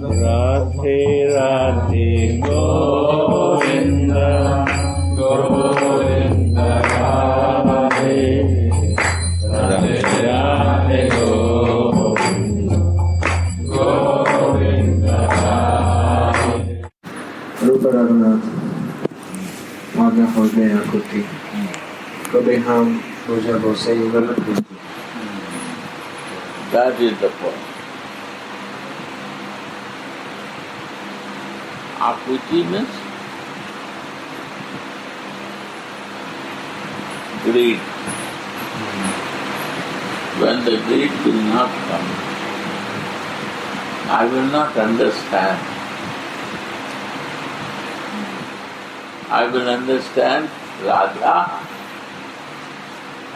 राधे राधे गोविंद गोविंद राधे राधे राधे गोविंद गोविंद राधे। रूप रघुनाथ माता हो गए आकुति कभी हम पूजा को सही गलत नहीं। That is the point. Aputi means greed. When the greed will not come, I will not understand. I will understand Radha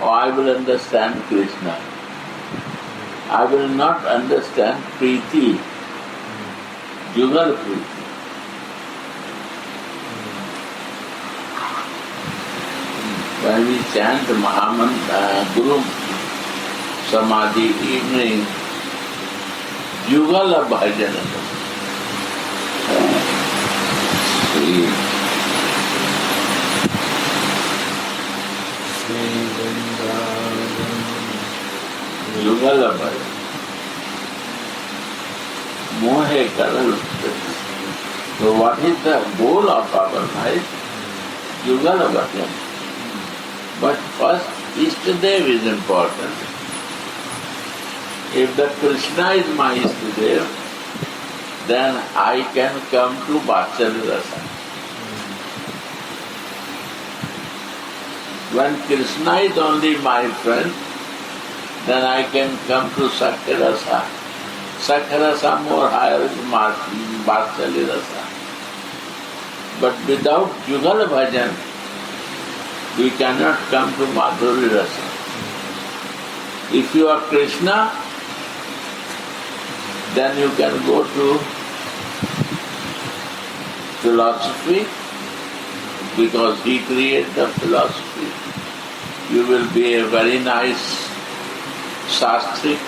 or I will understand Krishna. I will not understand Preeti, Jugal Preeti. When we chant Guru Samadhi evening, Jugala Bhajana. Jugala Bhajana. Mohe Karal. So what is the goal of our life? Jugala Bhajana. But first, Ishtadev is important. If the Krishna is my Ishtadev, then I can come to Vatsalya Rasa. When Krishna is only my friend, then I can come to Sakya Rasa. Sakya Rasa more higher is Vatsalya Rasa. But without Jugal Bhajan, we cannot come to Madhurya Rasa. If you are Krishna, then you can go to philosophy because he created the philosophy. You will be a very nice Shastri,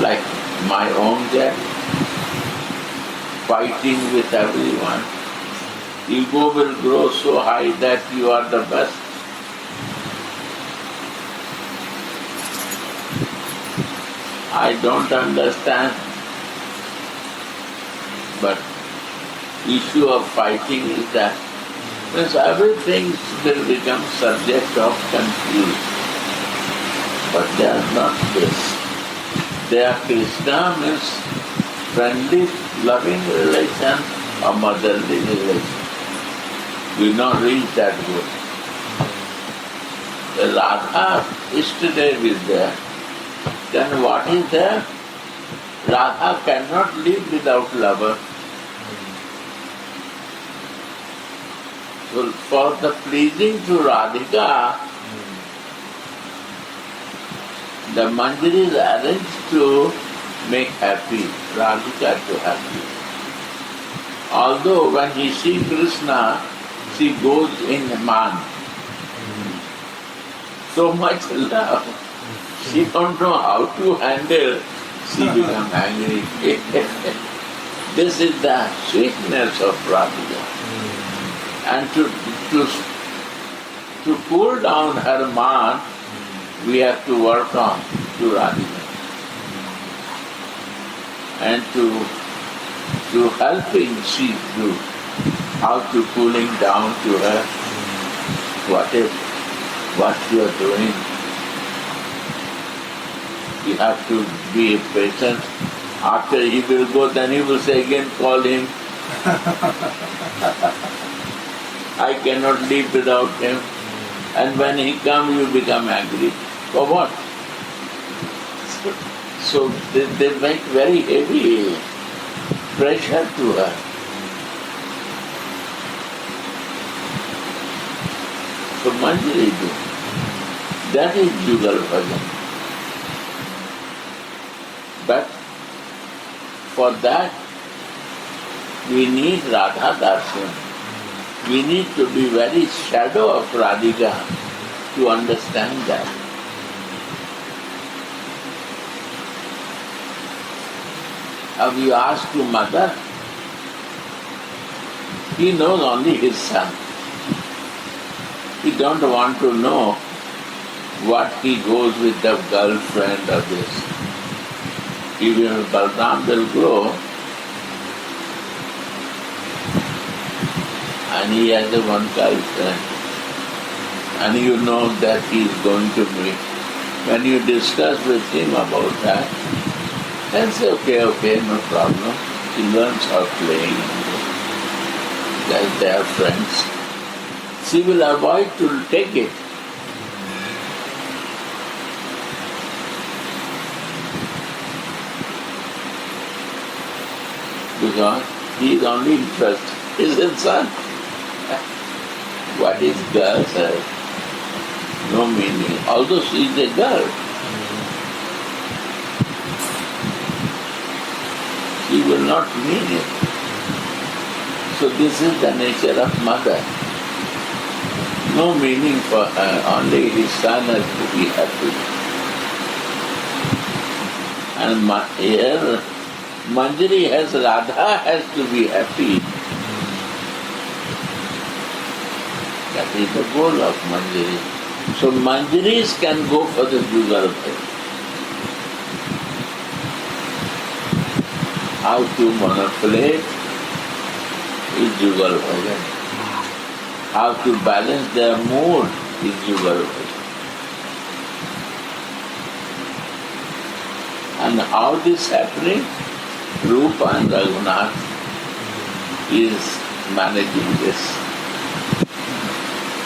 like my own dad, fighting with everyone. Ego will grow so high that you are the best. I don't understand, but issue of fighting is that means everything will become subject of confusion. But they are not this. They are Krishna means friendly, loving relation or motherly relation. We not reach that goal. The Radha Ishtadev is there. Then what is there? Radha cannot live without lover. So for the pleasing to Radhika, the manjari is arranged to make happy, Radhika to happy. Although when he sees Krishna, she goes in man. So much love. She don't know how to handle. She becomes angry. This is the sweetness of Radhika. And to cool down her man, we have to work on to Radhika. And to helping she do. How to cooling down to her, what you are doing. You have to be patient. After he will go, then he will say again, call him. I cannot live without him. And when he comes, you become angry. For what? So they make very heavy pressure to her. So Manjari do. That is Jugal Bhajan. But for that, we need Radha Darshan. We need to be very shadow of Radhika to understand that. Have you asked to mother? He knows only his son. He don't want to know what he goes with the girlfriend of this. Even if Balram will grow, and he has a one girlfriend, and you know that he is going to meet. When you discuss with him about that, then say, okay, no problem. Children are playing, they are friends. She will avoid to take it. Because he is only interested in his son. What is girl has no meaning. Although she is a girl, she will not mean it. So this is the nature of mother. No meaning for her, only his son has to be happy. And here Manjari has, Radha has to be happy. That is the goal of Manjari. So Manjaris can go for the Jugal Bhajan. How to manipulate is Jugal Bhajan. How to balance their mood is Jugal Bhajan. And how this happening? Rupa and Raghunath is managing this.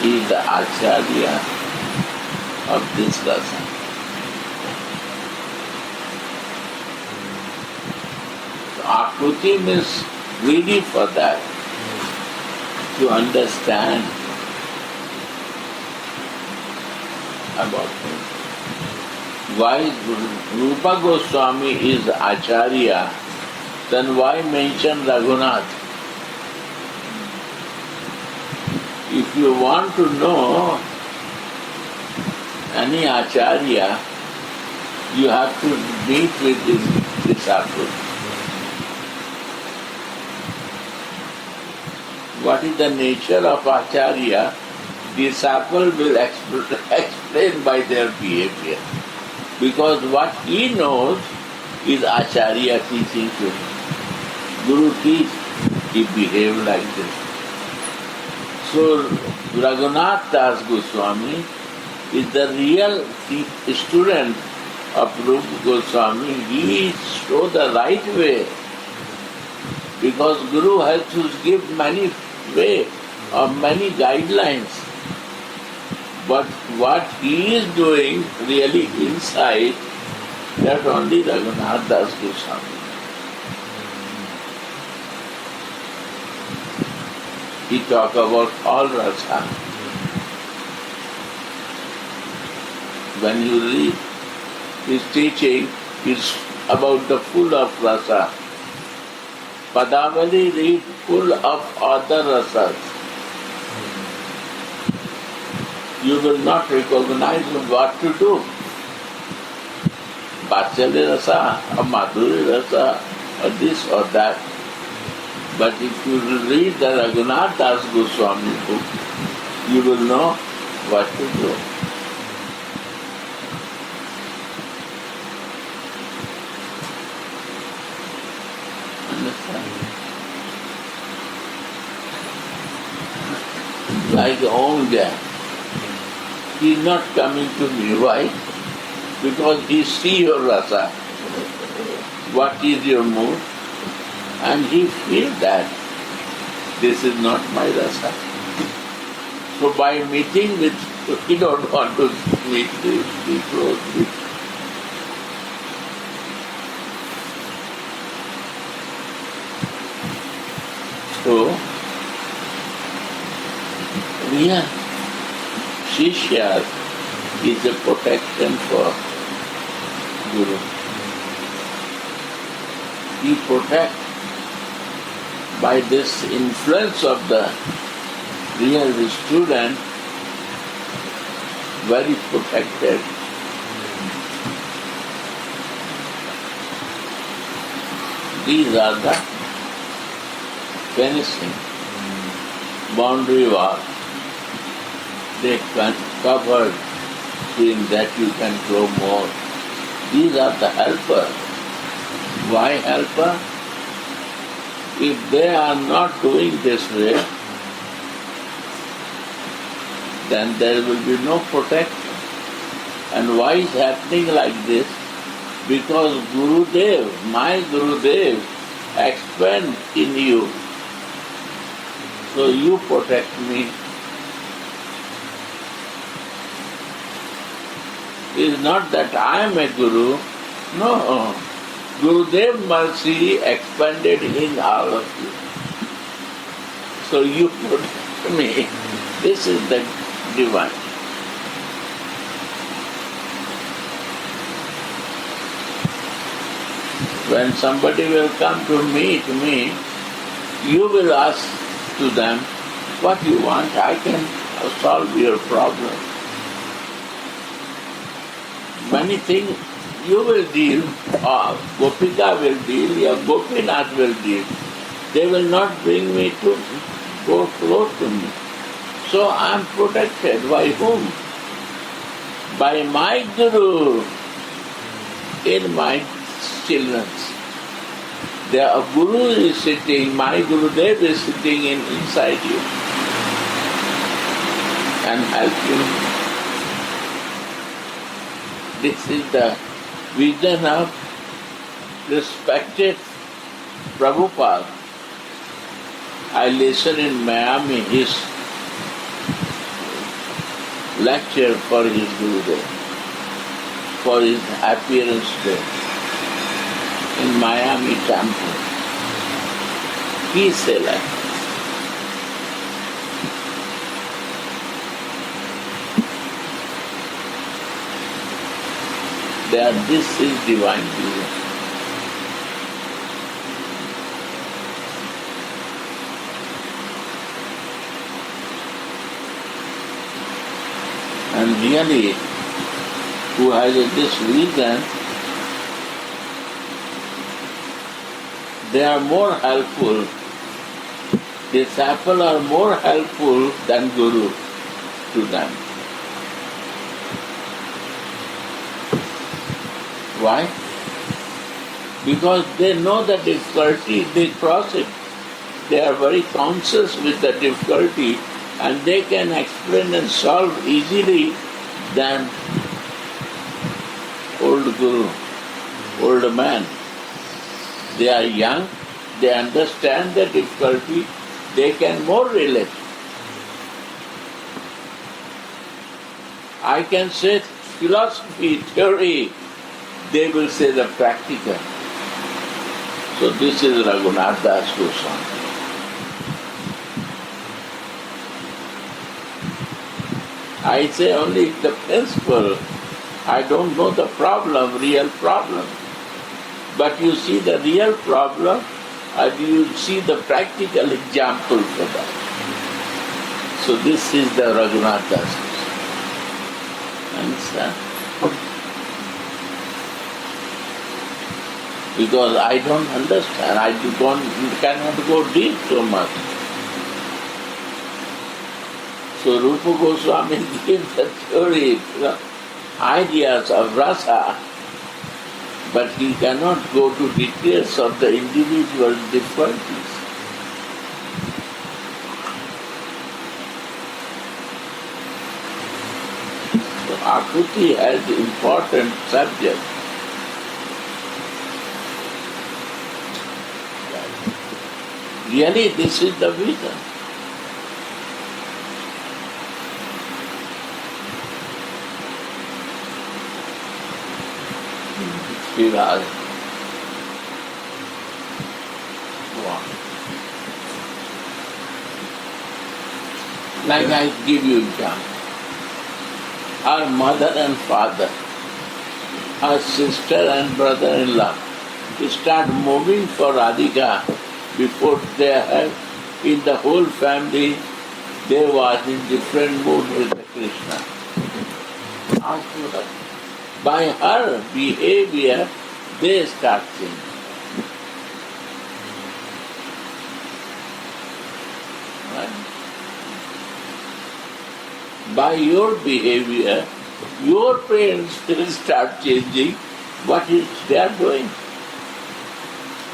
He is the Acharya of this rasa. So Akruti means ready for that, to understand about him. Why Rupa Goswami is Acharya, then why mention Raghunath? If you want to know any Acharya, you have to meet with his disciple. What is the nature of Acharya? Disciple will explain by their behavior. Because what he knows is Acharya teaching to him. Guru teach, he behave like this. So Raghunath Das Goswami is the real student of Rupa Goswami. He shows the right way. Because Guru has to give many way or many guidelines. But what he is doing really inside, that only Raghunath Das Goswami. He talk about all rasa. When you read his teaching, it's about the full of rasa. Padavali read full of other rasas. You will not recognize what to do. Vatsalya rasa, or Madhuri rasa, or this or that. But if you read the Raghunath Das Goswami book, you will know what to do. Understand? Like own guy. He is not coming to me. Why? Because he see your rasa. What is your mood? And he feels that this is not my rasa. So by meeting with, he don't want to meet the close. So, yeah, Shishya is a protection for Guru. He protects by this influence of the real student, very protected. These are the finishing boundary wall. They covered in that you can grow more. These are the helpers. Why helper? If they are not doing this way, then there will be no protection. And why is happening like this? Because Gurudev, my Gurudev, expand in you. So you protect me. It is not that I am a Guru. No. Gurudev mercy expanded in all of you. So you protect me. This is the divine. When somebody will come to meet me, you will ask to them, what you want, I can solve your problem. Many things you will deal, or Gopika will deal, or Gopinath will deal. They will not bring me to go close to me. So I am protected. By whom? By my Guru in my stillness. The Guru is sitting, my Gurudev is sitting inside you and helping. This is the vision of respected Prabhupada. I listened in Miami his lecture for his Gurudev, for his appearance day in Miami temple. He said like, that this is divine vision. And really, who has this vision, they are more helpful. Disciples are more helpful than Guru to them. Why? Because they know the difficulty, they cross it. They are very conscious with the difficulty and they can explain and solve easily than old Guru, old man. They are young, they understand the difficulty, they can more relate. I can say philosophy, theory, they will say the practical. So this is Raghunath Das Goswami. I say only the principle. I don't know the problem, real problem. But you see the real problem and you see the practical example for that. So this is the Raghunath Das. Understand? Because I don't understand, I cannot go deep so much. So Rupa Goswami gives the theory, ideas of rasa, but he cannot go to details of the individual difficulties. So Akuti has important subject. Really, this is the vision. Shiraz. Like I give you example. Her mother and father, her sister and brother-in-law start moving for Radhika before they have, in the whole family, they was in different mood with the Krishna. Ask her. By her behavior, they start changing. by your behavior, your parents will start changing what they are doing.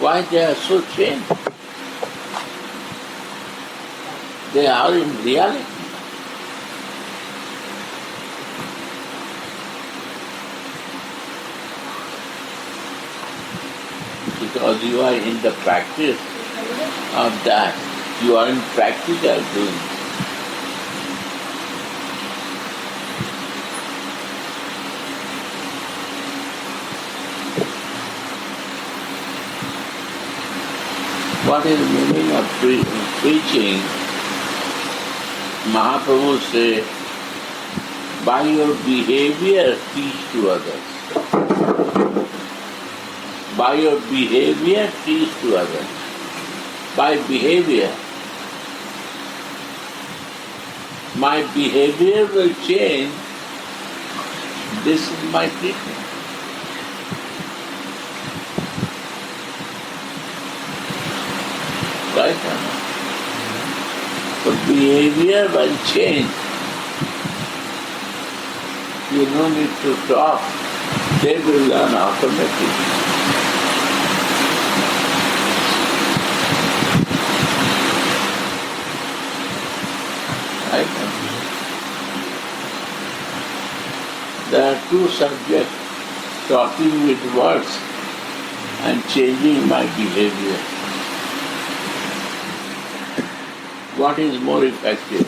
Why they are so changed? They are in reality. Because you are in the practice of that. You are in practical doing. What is the meaning of preaching? Mahaprabhu said, by your behavior teach to others. By your behavior teach to others. By behavior. My behavior will change. This is my teaching. Right? So behavior will change. You don't need to talk. They will learn automatically. Right? There are two subjects, talking with words and changing my behavior. What is more effective?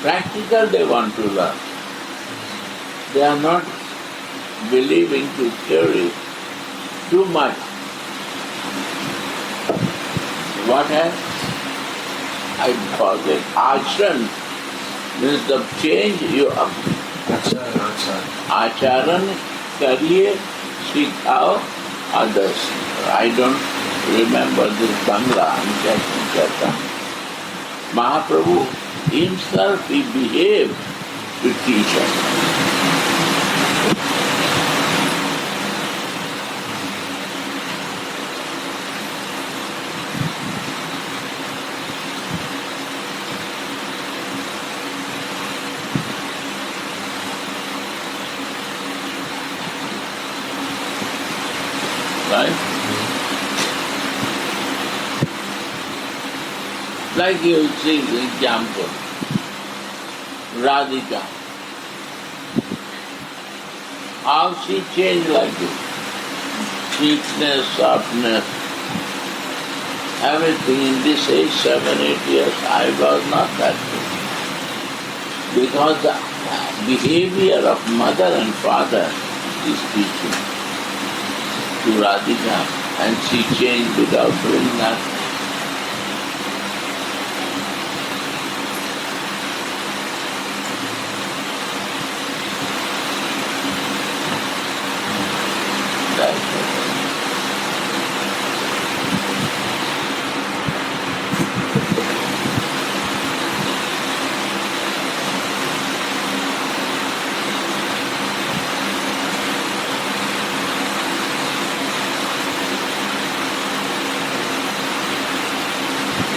Practical they want to learn. They are not believing to theory too much. What else? I forget. Acharan means the change you up. Acharan kariye sikhao others. I don't remember this Bangla. I'm just Kirtan. Mahaprabhu himself, he behaved to teach us. Right? Like you see the example, Radhika. How she changed like this. Sweetness, softness, everything in this age, 7-8 years, I was not that good. Because the behavior of mother and father is teaching to Radhika, and she changed without doing that.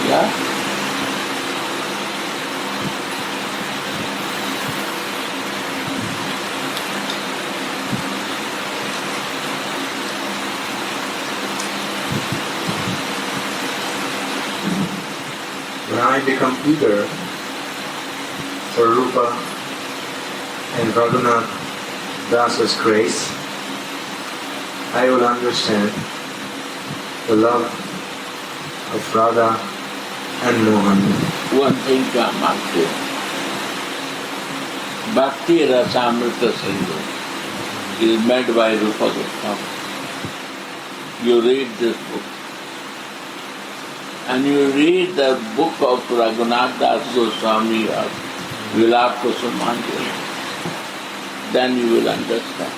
Yeah? When I become eager for Rupa and Raghunath Dasa's grace, I will understand the love of Radha and Mohan. One thing come up to Bhakti Rasamrita Sindhu is made by Rupa Goswami. You read this book and you read the book of Raghunath Das Goswami of Vilapa Kusumanjali, then you will understand.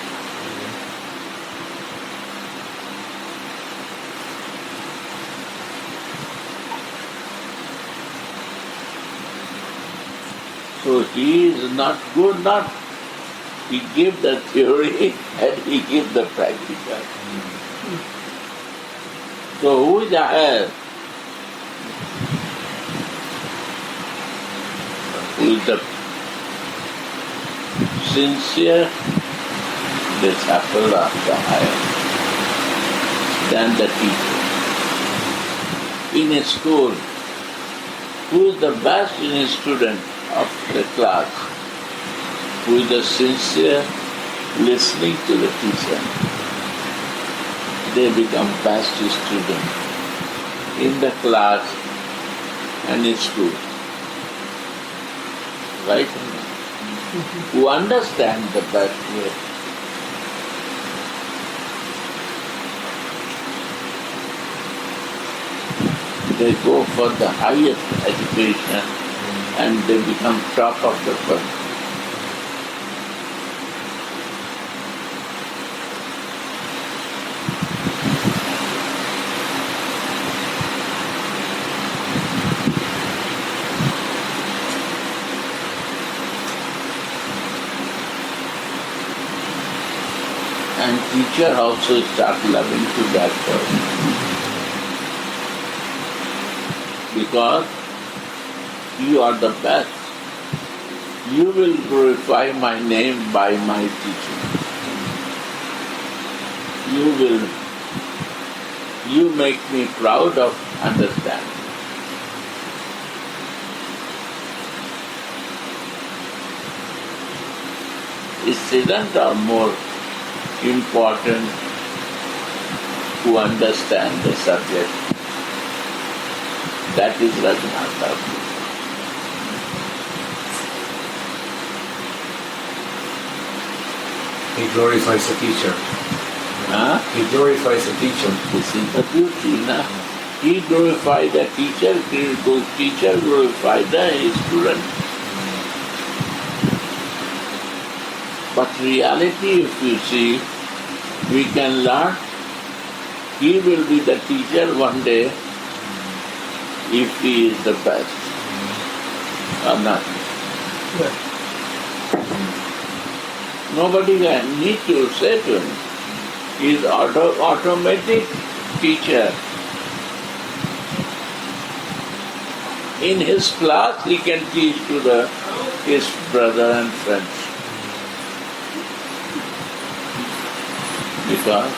So he is not good, not he give the theory and he give the practical. So who is ahead? Who is the sincere disciple of the higher than the teacher. In a school, who is the best in a student of the class? Who is the sincere listening to the teacher? They become best students in the class and in school. Right? Who understand the best way. They go for the highest education and they become top of the world. And teacher also start loving to that person. Because you are the best. You will glorify my name by my teaching. You make me proud of understanding. Students are more important to understand the subject. That is Raghunatha. He glorifies the teacher. Huh? He glorifies the teacher. This is the beauty, na? He glorified the teacher, teacher glorified the student. But reality, if you see, we can learn. He will be the teacher one day if he is the best or not. Yeah. Nobody can need to say to him. He is automatic teacher. In his class he can teach to his brother and friends. Because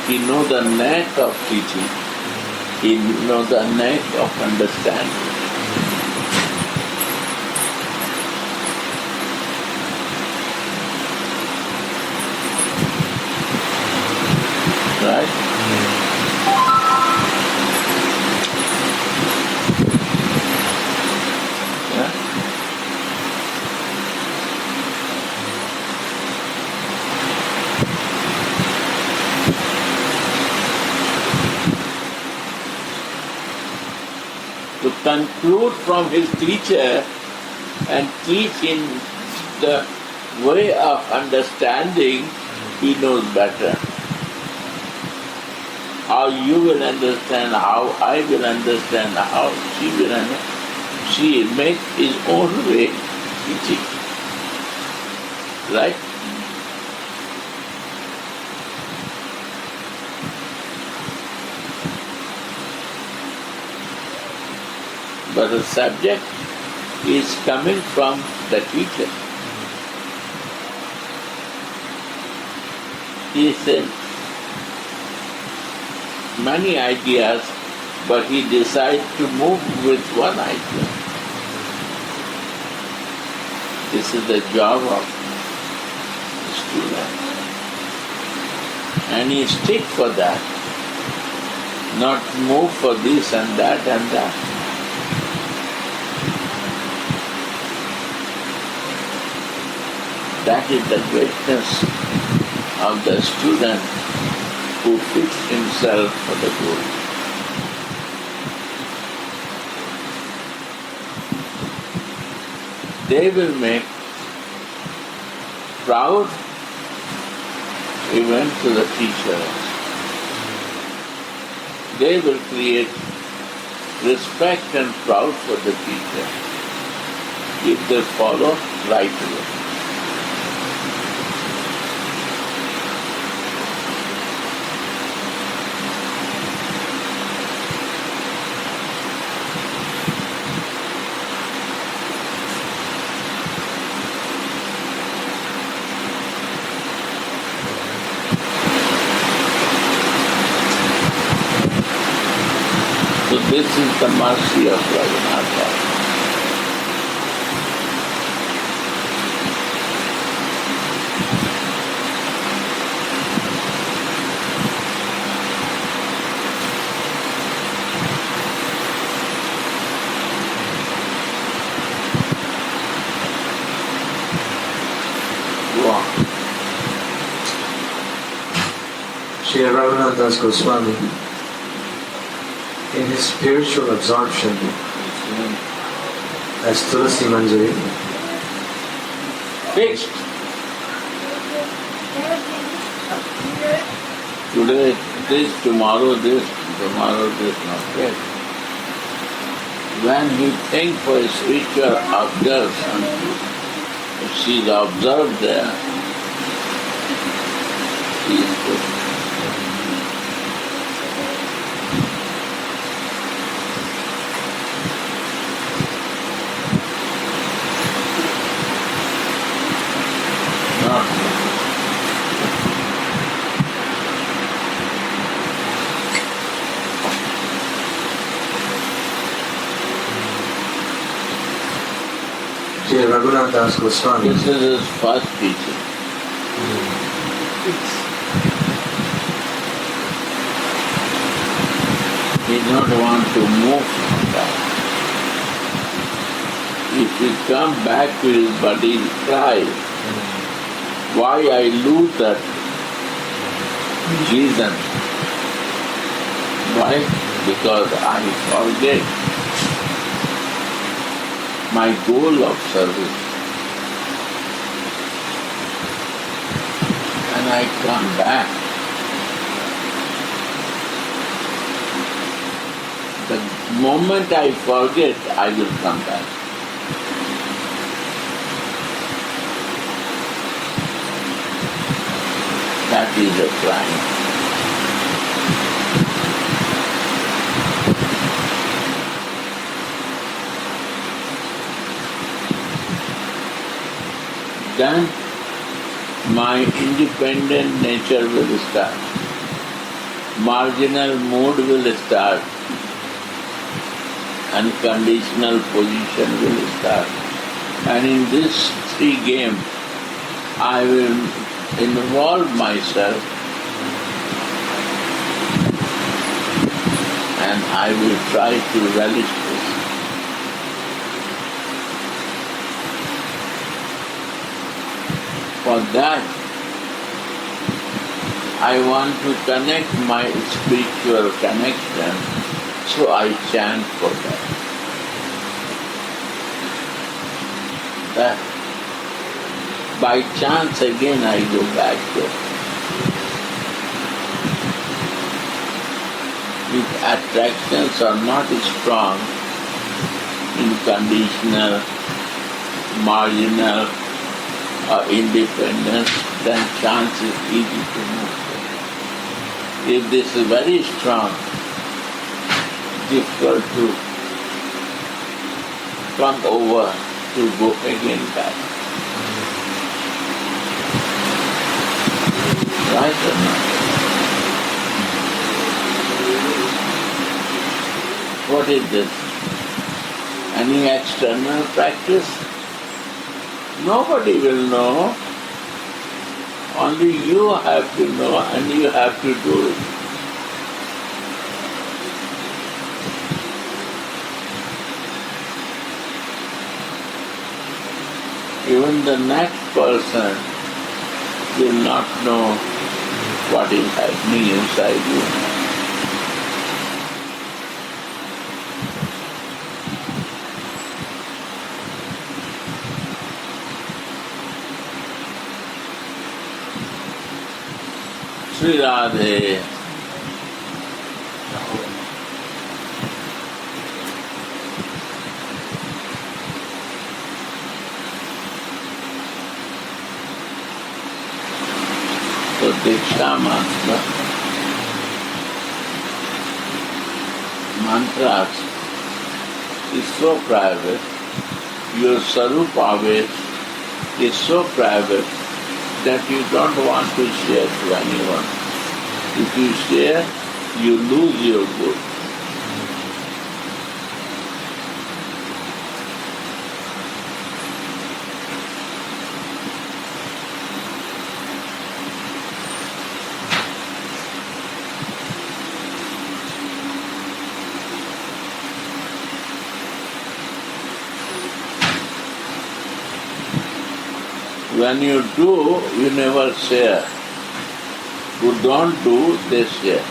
he knows the knack of teaching. He knows the knack of understanding. Right? Yeah? To conclude from his teacher and teach in the way of understanding, he knows better. How you will understand, how I will understand, how she will understand. She makes his own way teaching. Right? But the subject is coming from the teacher. He said many ideas, but he decided to move with one idea. This is the job of the student. And he stick for that, not move for this and that and that. That is the greatness of the student who fits himself for the goal. They will make proud even to the teacher. They will create respect and proud for the teacher if they follow right way. This is the mercy of Raghunatha. Sri Raghunath Das Goswami, in his spiritual absorption as Tulasi Manjari, Fixed. Today this, tomorrow this, not yet. When he thinks for a spiritual observation, if she is observed there, she is good. Not Sri Raghunath Das Goswami, This is his first teaching. He does not want to move from that. If he come back to his body, he cries. Why I lose that reason? Why? Because I forget my goal of service. And I come back. The moment I forget, I will come back. That is a crime. Then my independent nature will start. Marginal mood will start. Unconditional position will start. And in this three game, I will involve myself and I will try to relish this. For that, I want to connect my spiritual connection, so I chant for that. That by chance again I go back there. If attractions are not strong in conditional, marginal or independence, then chance is easy to move. If this is very strong, difficult to come over to go again back. Right or not? What is this? Any external practice? Nobody will know. Only you have to know and you have to do it. Even the next person will not know what is happening inside you. Sri Radhe. So Diksha mantras is so private, your Sarup Aves is so private that you don't want to share to anyone. If you share, you lose your good. When you do, you never share. Who don't do, they share.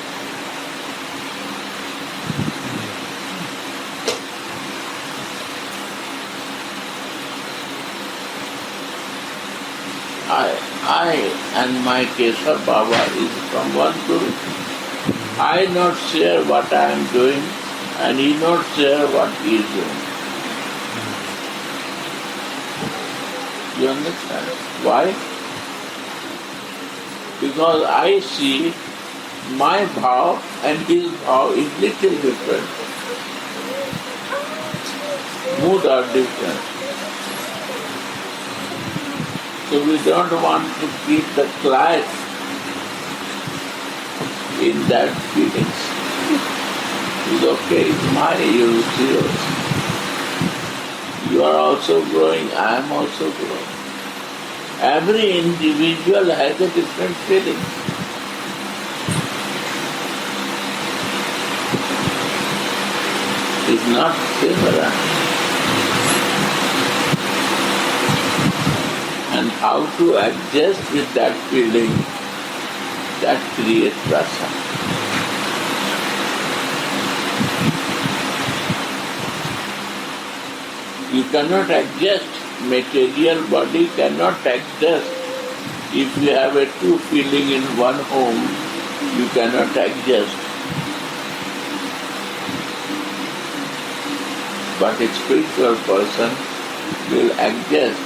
I and my Keshav Baba is from one Guru. I not share what I am doing and he not share what he is doing. You understand? Why? Because I see my bhav and his bhav is little different. Mood are different. So we don't want to keep the clash in that feelings. It's okay, it's mine, it's yours. You are also growing, I am also growing. Every individual has a different feeling. It's not similar. And how to adjust with that feeling, that creates rasa. You cannot adjust, material body cannot adjust. If you have a true feeling in one home, you cannot adjust. But a spiritual person will adjust.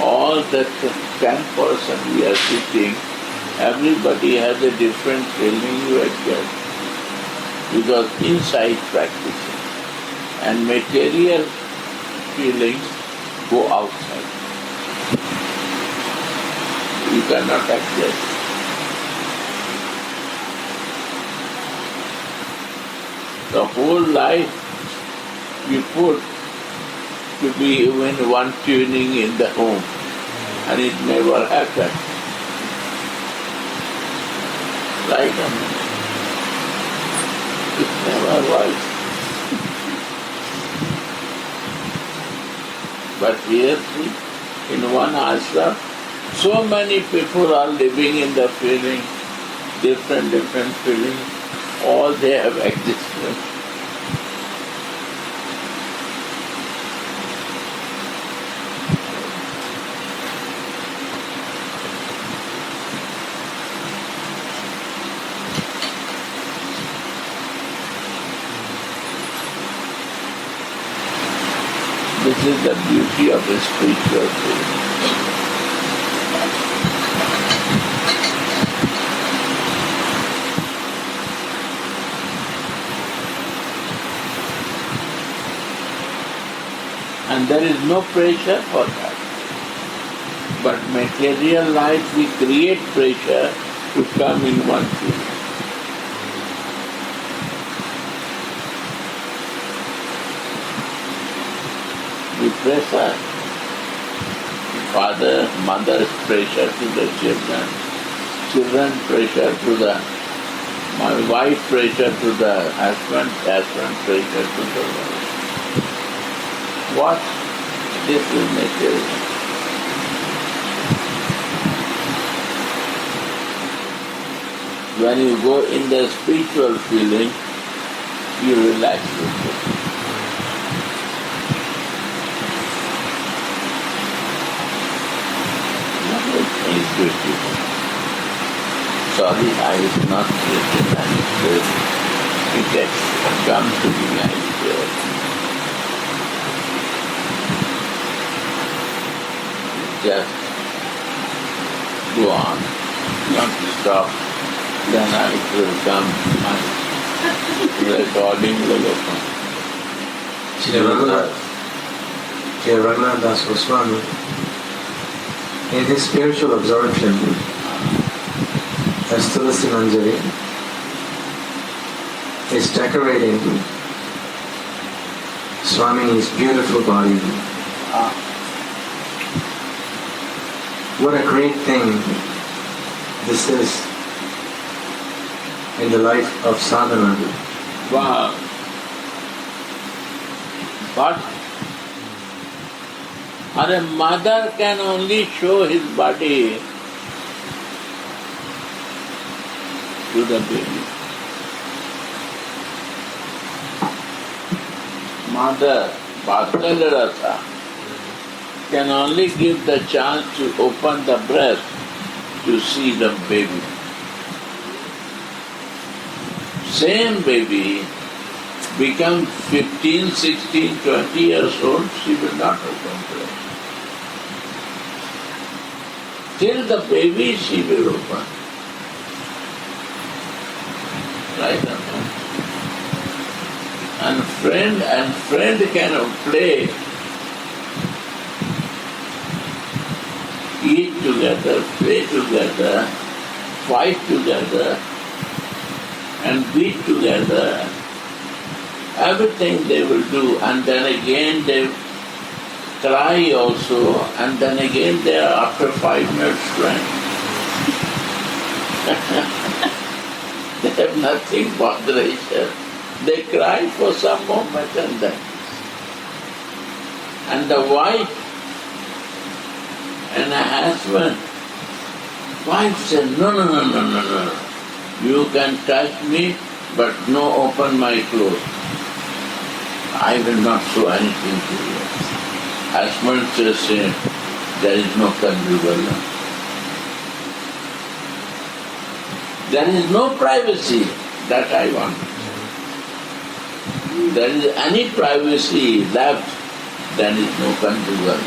All the 10% we are sitting, everybody has a different feeling you adjust. Because inside practicing and material feelings go outside. You cannot adjust. The whole life you put to be even one tuning in the home, and it never happened. Like it never was. But here, see, in one ashram, so many people are living in the feeling, different feelings, all they have existence. This is the beauty of a spiritual feeling. And there is no pressure for that. But material life, we create pressure to come in one feeling. We pressure, father, mother's pressure to the children, children pressure to the, my wife pressure to the husband, husband pressure to the wife. What? This is material. When you go in the spiritual feeling, you relax with it. Sorry, I was not written and it has come to me like this. Just go on, not stop, then it will come, my recording will open. Sri Raghunath Das Goswami, in his spiritual absorption, as Kusumanjali is decorating Swamini's beautiful body. What a great thing this is in the life of sadhana. Wow. But Or a mother can only show his body to the baby. Mother, Vatsalarasa, can only give the chance to open the breast to see the baby. Same baby become 15, 16, 20 years old, she will not open breast. Till the baby she will open. Right or not? And friend can play, eat together, play together, fight together, and beat together. Everything they will do, and then again they cry also, and then again they are after 5 minutes friends. They have nothing botheration. They cry for some moment and then. And the wife and a husband, wife said, no. You can touch me, but no open my clothes. I will not show anything to you. Husband says, there is no conjugal. There is no privacy that I want. There is any privacy left, then is no conjugal.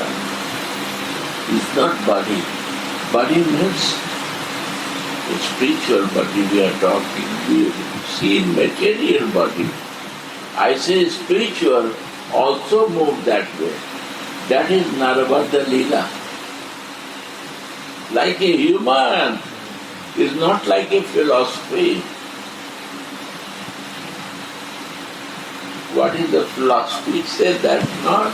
It's not body. Body means the spiritual body we are talking. We see material body. I say spiritual also move that way. That is Narvada Leela. Like a human is not like a philosophy. What is the philosophy? Say that not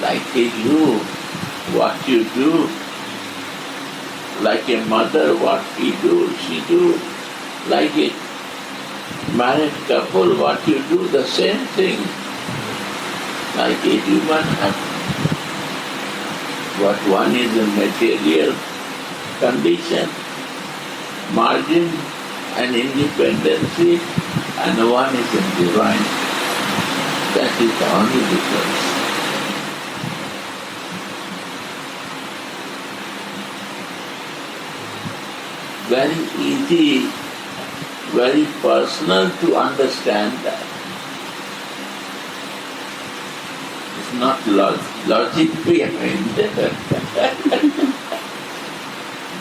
like a you, what you do. Like a mother, what he do, she do. Like a married couple, what you do, the same thing. Like a human happens. What one is a material condition, margin and independency, and one is in divine. That is the only difference. Very easy, very personal to understand that. It's not logic behind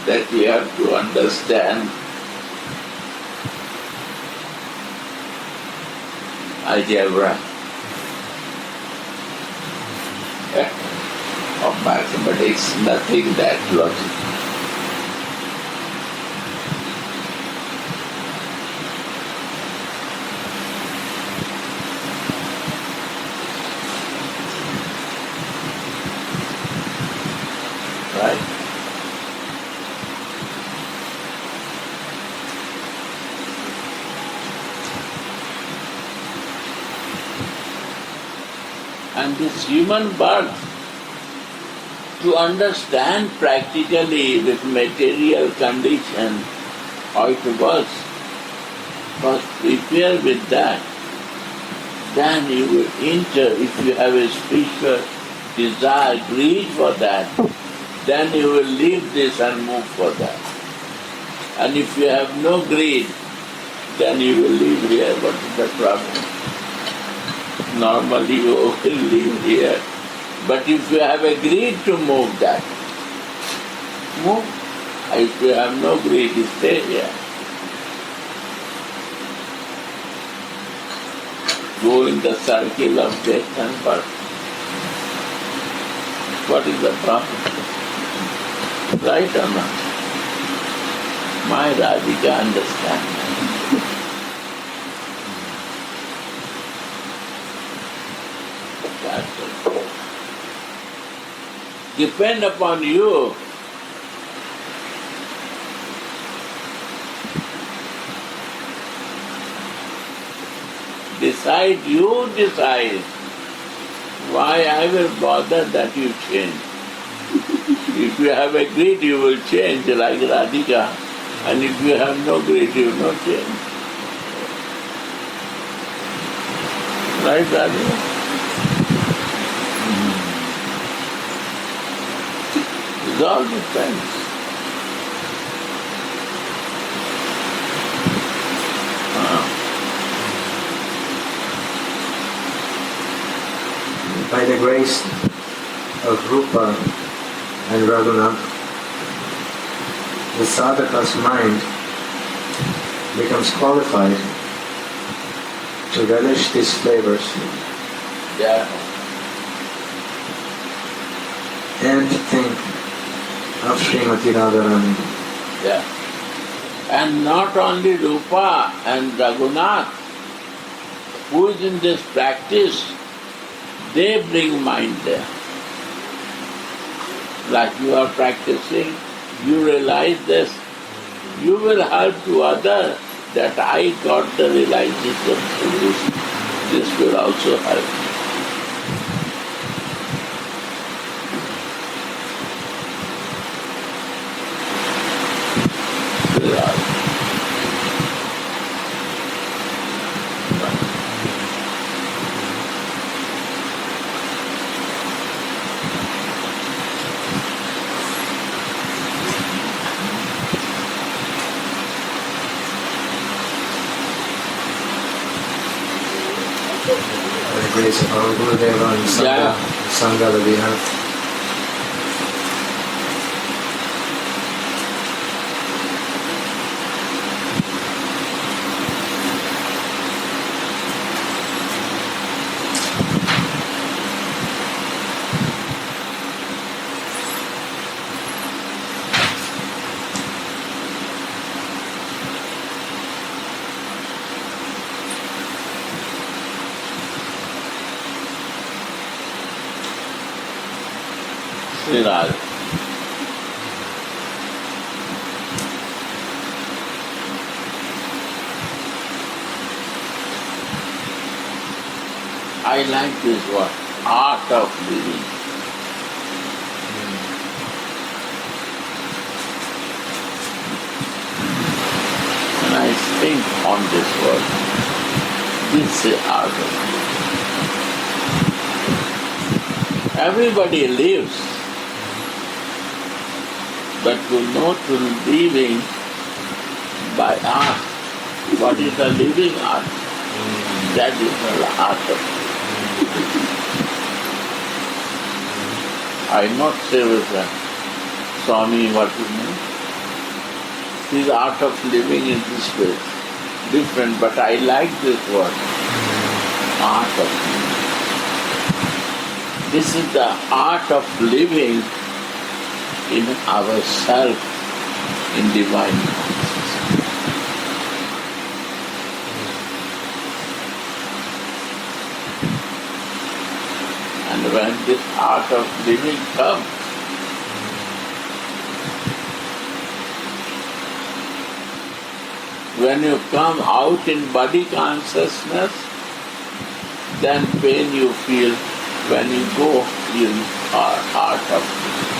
that you have to understand. Algebra of mathematics, nothing that logic. Right? And this human birth, to understand practically with material condition how it works, first prepare with that. Then you will enter, if you have a spiritual desire, greed for that, then you will leave this and move for that. And if you have no greed, then you will live here. What is the problem? Normally you will live here. But if you have a greed to move that, move. If you have no greed, you stay here. Go in the circle of death and birth. What is the problem? Right or not? My Radhika understands. Depend upon you. You decide Why I will bother that you change? If you have a greed, you will change like Radhika. And if you have no greed, you will not change. Right, Radhika? It all depends. By the grace of Rupa and Raghunath, the sadhaka's mind becomes qualified to relish these flavors Yeah. and think of Srimati Radharani. Yeah. And not only Rupa and Raghunath, who is in this practice, they bring mind there. Like you are practicing, you realize this, you will help to others that I got the realization through this. This will also help. By the grace of our Gurudeva and Sangha that we have. Sriraj. I like this word, art of living. When I think on this word, this is art of living. Everybody lives, but to know to living by art, what is the living art? That is the art of living. I not say with Swami what you mean. His art of living in this way, different, but I like this word, art of living. This is the art of living in ourselves, in divine consciousness. And when this art of living comes, when you come out in body consciousness, then pain you feel. When you go in art of living,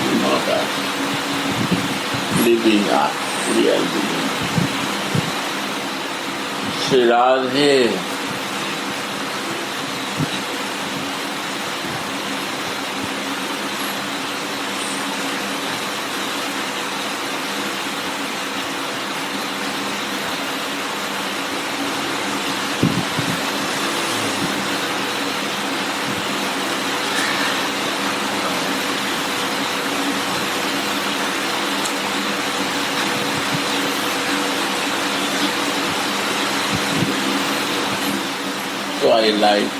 you know that living art, real living. Shri Radhe. So I like,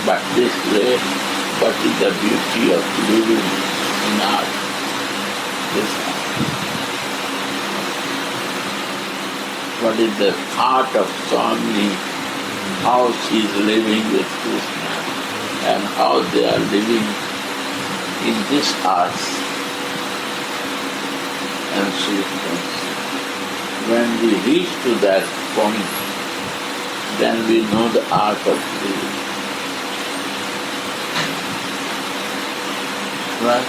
but this way, what is the beauty of living in art? This art. What is the art of Swami, how she is living with Krishna, and how they are living in this art and sequence. When we reach to that point, then we know the art of living. Right?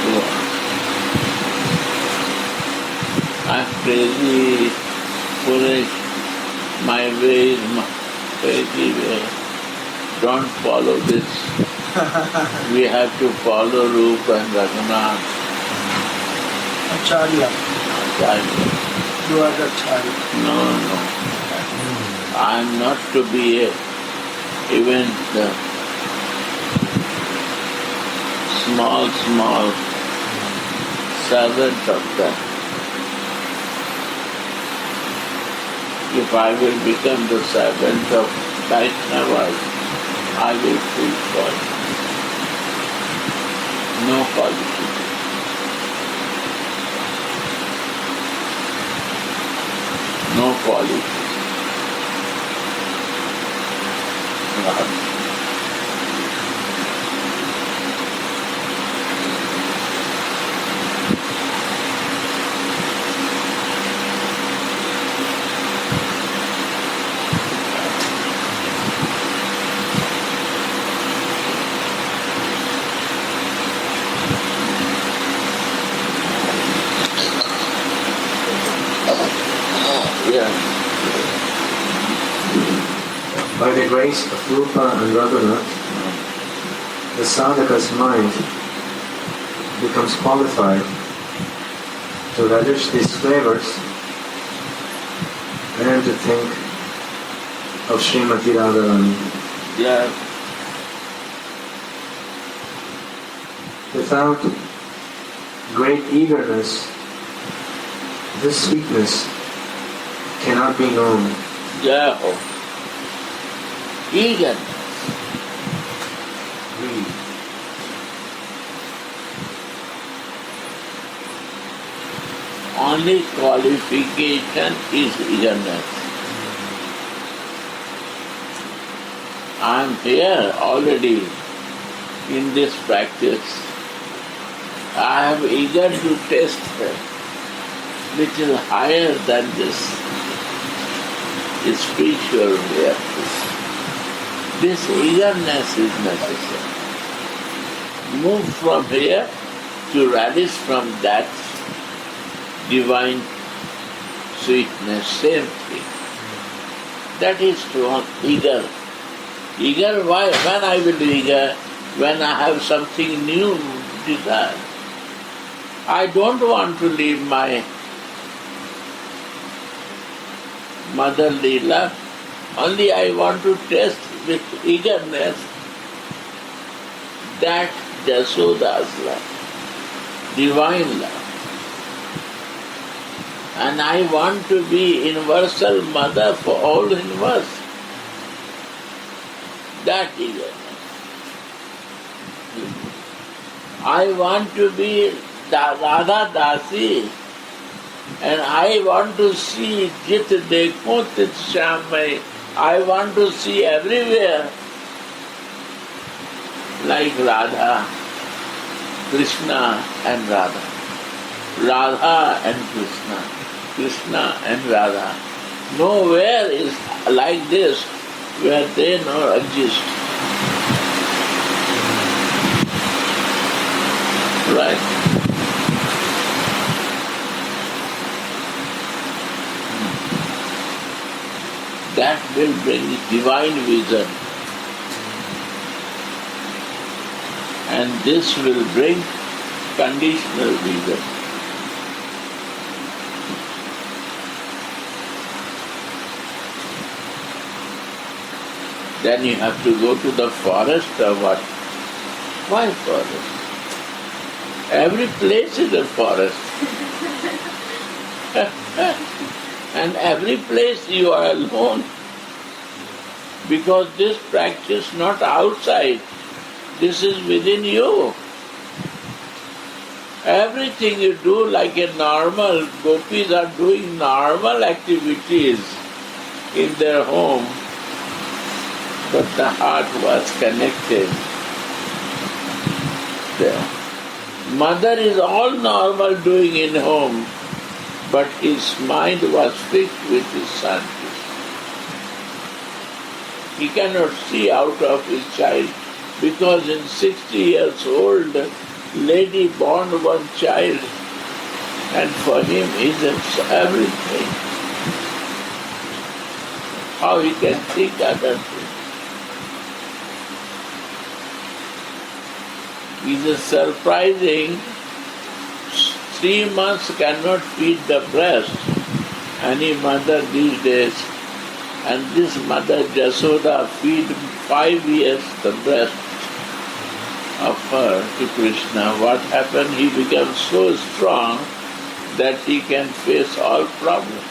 So, I'm crazy, foolish, my way is my crazy way. Don't follow this. We have to follow Rupa and Raghunath. Acharya. Acharya. You are the Acharya. No, no. I am not to be even the small servant of that. If I will become the servant of Vaishnavas, I will feel sorry. No qualification. No qualification. By the grace of Rupa and Raghunath, the sadhaka's mind becomes qualified to relish these flavors and to think of Srimati Radharani. Yeah. Without great eagerness, this sweetness cannot be known. Yeah. Eagerness. Only qualification is eagerness. I am here already in this practice. I am eager to test little higher than this spiritual reality. This eagerness is necessary. Move from here to relish from that divine sweetness, same thing. That is to eager. Eager, why? When I will be eager? When I have something new desire. I don't want to leave my motherly love. Only I want to test with eagerness that Jasoda's love, divine love. And I want to be universal mother for all universe. That eagerness. I want to be Radha Dasi, and I want to see Jit Dekho Tit Shyamai. I want to see everywhere like Radha, Krishna and Radha. Radha and Krishna, Krishna and Radha. Nowhere is like this where they no exist. Right? That will bring divine vision. And this will bring conditional vision. Then you have to go to the forest or what? Why forest? Every place is a forest. And every place you are alone. Because this practice not outside. This is within you. Everything you do like a normal, gopis are doing normal activities in their home. But the heart was connected there. Mother is all normal doing in home, but his mind was fixed with his son. He cannot see out of his child, because in 60 years old lady born one child, and for him is everything. How he can think other things? It is surprising. 3 months cannot feed the breast, any mother these days. And this mother Jasoda feed 5 years the breast of her to Krishna. What happened? He becomes so strong that he can face all problems.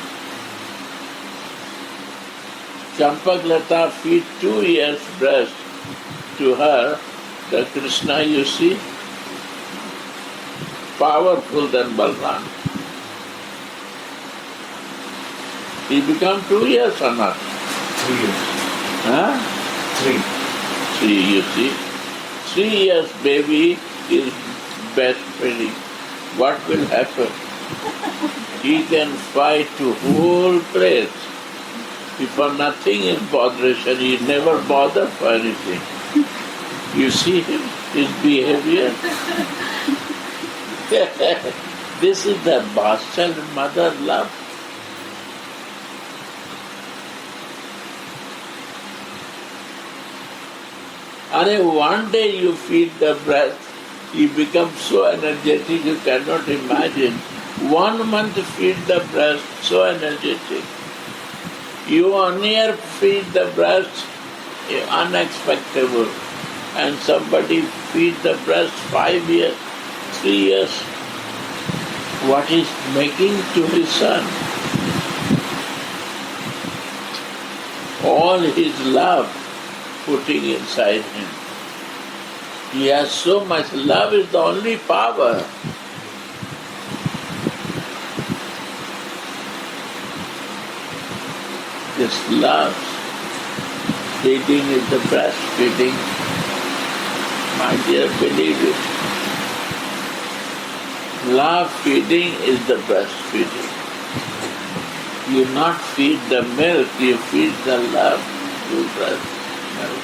Champaklata feed 2 years breast to her. The Krishna, you see, powerful than Balram. He become 2 years or not? 3 years. Huh? 3. 3, you see. 3 years baby is breastfeeding. What will happen? He can fight to whole place. If for nothing is botheration, he never bother for anything. You see him, his behavior. This is the bastard mother love. And one day you feed the breast, he becomes so energetic you cannot imagine. 1 month feed the breast, so energetic. You 1 year feed the breast, unexpected. And somebody feed the breast 5 years, 3 years. What is making to his son? All his love putting inside him. He has so much love, is the only power. This love, feeding is the breastfeeding. My dear, believe it. Love feeding is the breastfeeding. You not feed the milk, you feed the love through breast milk.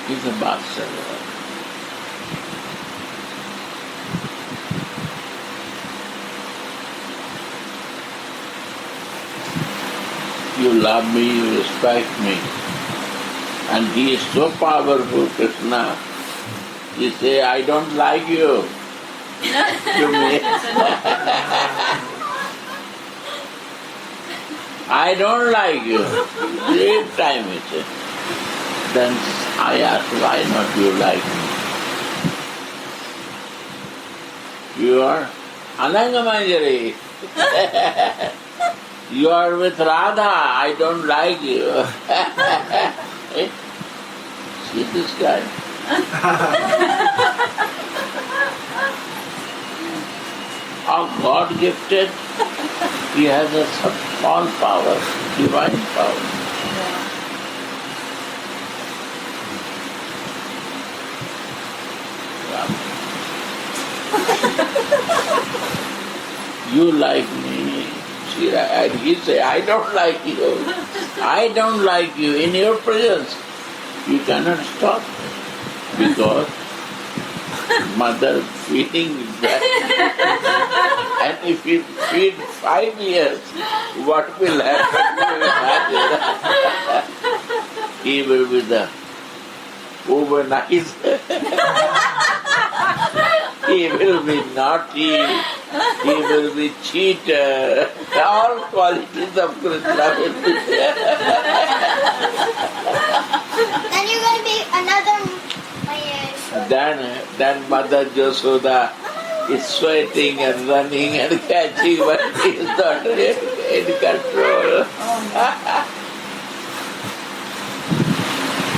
He's a master. You love me, you respect me. And he is so powerful, Krishna. He say, I don't like you. To me. I don't like you. Every time he says. Then I ask, why not you like me? You are Anangamanjari. You are with Radha, I don't like you. See this guy? How God gifted, he has a small power, divine power. You like me. And he say, I don't like you. I don't like you. In your presence, you cannot stop me. Because mother feeding breast. And if you feed 5 years, what will happen? He will be the over nice. He will be naughty. He will be cheater. All qualities of Krishna will be there. Then you're going to be another. Then Mother Jasoda is sweating and running and catching, but he is not in control.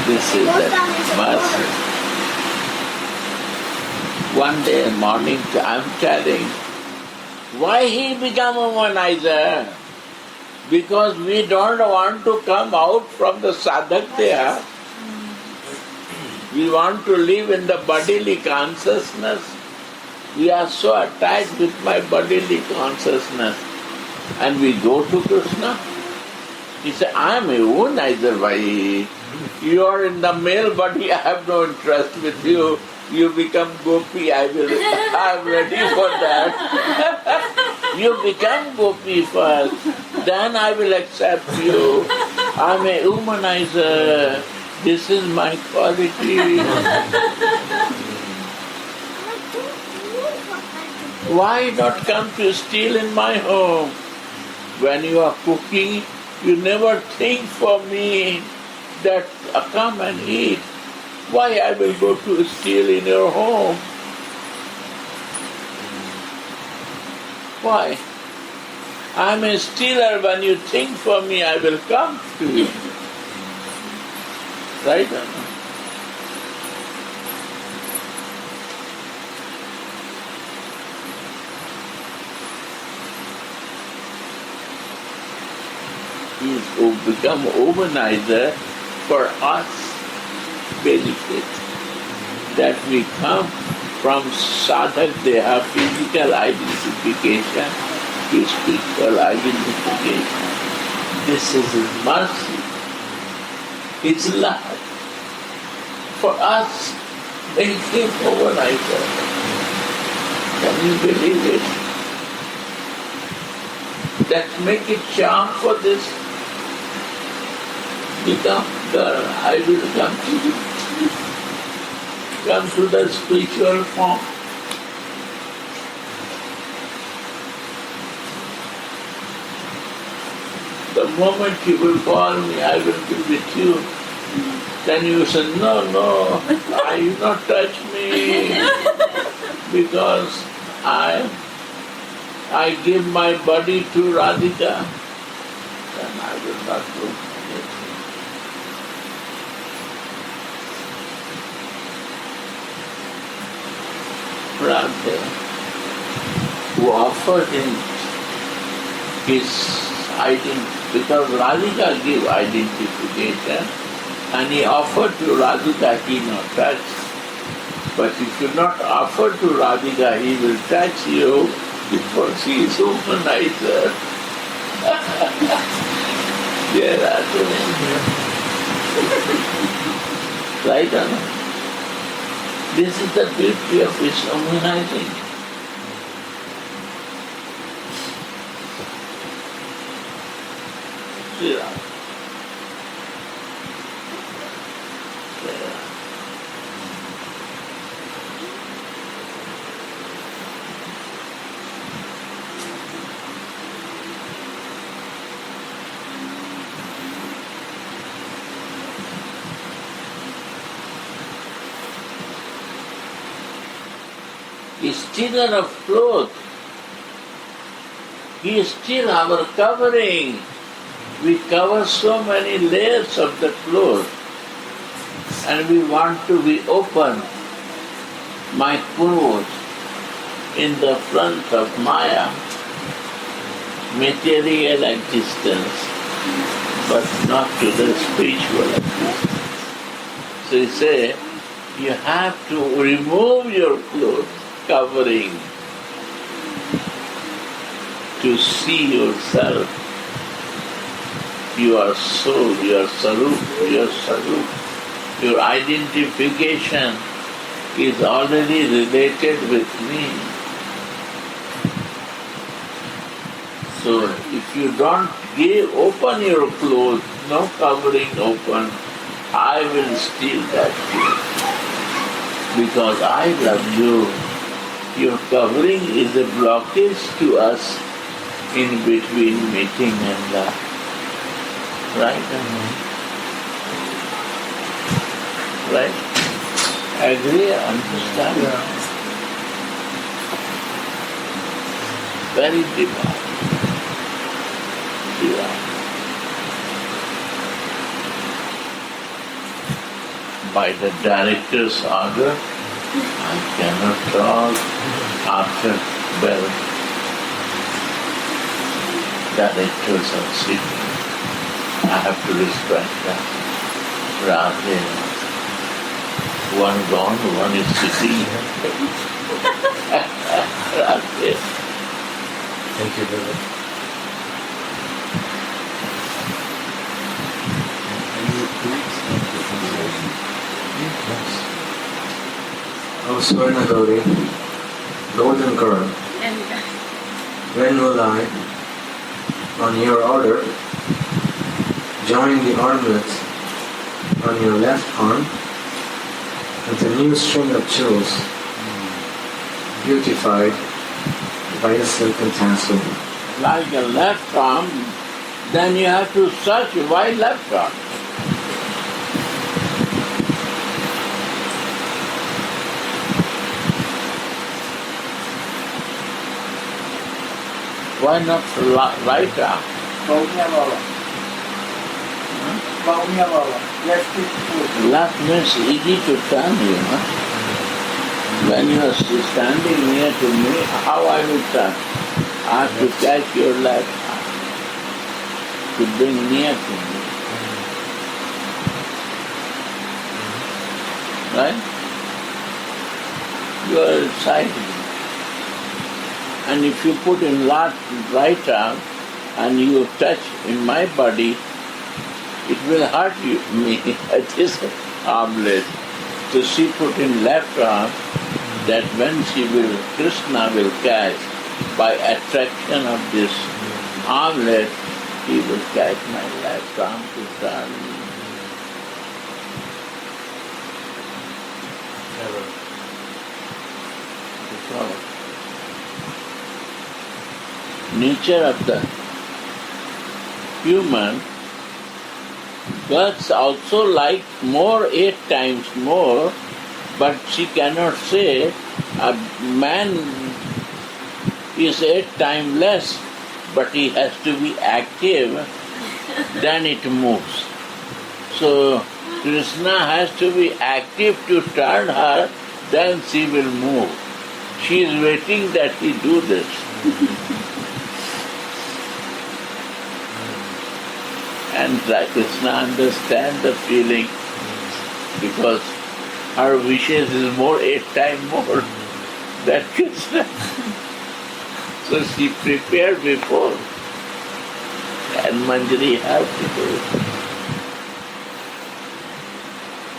This is the mercy. One day morning, I'm telling, why he become a womanizer? Because we don't want to come out from the sadhakya. We want to live in the bodily consciousness. We are so attached with my bodily consciousness. And we go to Krishna. He said, I am a womanizer, bhai. You are in the male body, I have no interest with you. You become gopi, I am ready for that. You become gopi first, then I will accept you. I am a womanizer. This is my quality. Why not come to steal in my home? When you are cooking, you never think for me that come and eat. Why I will go to steal in your home? Why? I am a stealer. When you think for me, I will come to you. Right or not? He's become womanizer for us benefit. That we come from sadhak deha, physical identification, to spiritual identification. This is His mercy, His love. For us, make Him womanizer. Can you believe it? Let's make it charm for this. Become girl, I will come to you. Come to the spiritual form. The moment you will call me, I will be with you. Then you say, no, you not touch me. Because I give my body to Radhika. Then I will not do. Radha, who offered him his identity, because Radhika gave identification, and he offered to Radhika, he not touch. But if you not offer to Radhika, he will touch you because he is womanizer. Yeah, right or not? This is the beauty of his womanizing. Sri Ram. Is stealer of clothes. He is still our covering. We cover so many layers of the clothes and we want to be open. My clothes in the front of Maya, material existence, but not to the spiritual existence. So you say, you have to remove your clothes covering to see yourself. Your soul, your sarup, your identification is already related with me. So if you don't open your clothes, no covering open, I will steal that too. Because I love you. Your covering is a blockage to us in between meeting and love. Right? Right? Agree? Understand? Yeah. Very deep. By the director's order, I cannot talk after well, directors are sitting. I have to respect that. Rather, one gone, one is sitting. Rather. Thank you, brother. O Swarna Gauri, golden girl, when will I, on your order, join the armlet on your left arm with a new string of jewels, beautified by a silken tassel. Like a left arm, then you have to search why left arm. Why not right arm? Baunya Baba. Baunya Baba. Left is foot. Left means easy to turn, you know. When you are standing near to me, how I will turn? I have to catch your left arm to bring near to me. Right? You are sighted. And if you put in right arm and you touch in my body, it will hurt me at this armlet. So she put in left arm that when Krishna will catch by attraction of this armlet, he will catch my left arm to turn me. So, nature of the human, girls also like more 8 times more, but she cannot say a man is 8 times less, but he has to be active, then it moves. So Krishna has to be active to turn her, then she will move. She is waiting that he do this. And Krishna understands the feeling because her wishes is more 8 times more than Krishna. So she prepared before, and Manjari have to do it.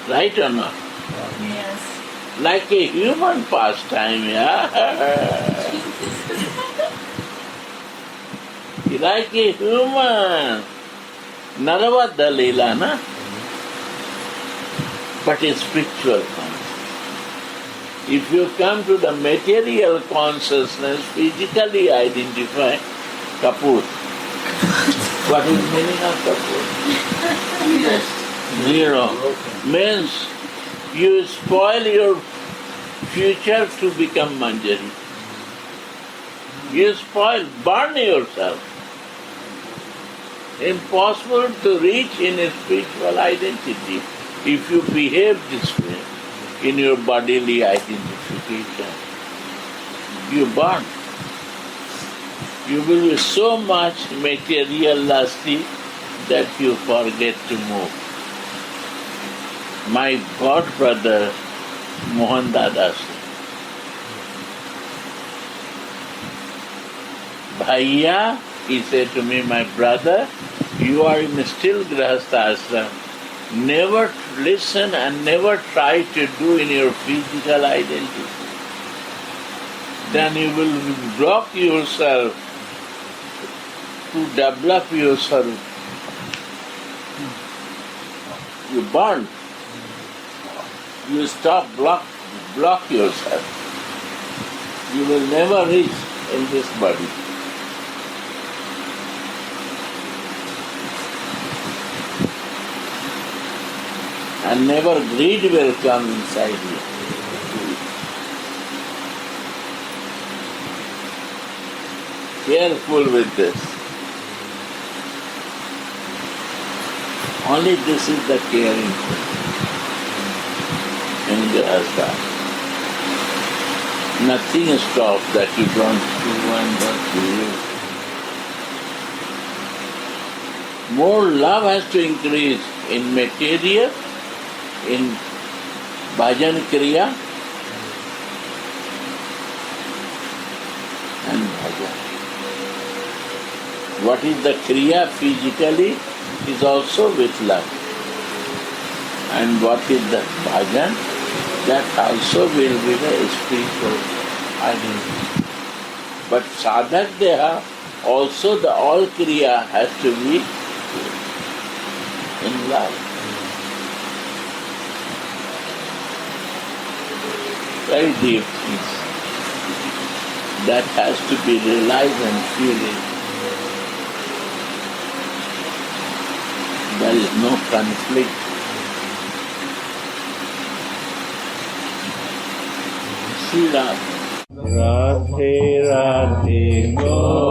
Right or not? Yes. Like a human pastime, yeah? Like a human. Naravada Leela, na? But a spiritual consciousness. If you come to the material consciousness, physically identify Kapur. What is meaning of Kapur? Yes. Zero. Means you spoil your future to become Manjari. You spoil, burn yourself. Impossible to reach in a spiritual identity if you behave this way in your bodily identification. You burn. You will be so much material lusty that you forget to move. My god brother Mohan Dada said, Bhaiya, he said to me, my brother, you are in still Grahastha ashram. Never listen and never try to do in your physical identity. Then you will block yourself to develop yourself. You burn. You stop, block yourself. You will never reach in this body. And never greed will come inside you. Careful with this. Only this is the caring in Grahastha. nothing stops that you don't do and don't do. More love has to increase in material, in bhajan kriya and bhajan. What is the kriya physically is also with love. And what is the bhajan? That also will be the spiritual identity. But sadhak deha, also the all kriya has to be in love. Very deep things. That has to be realized and feeling. There is no conflict. Sri Radhe Radhe Radhe Go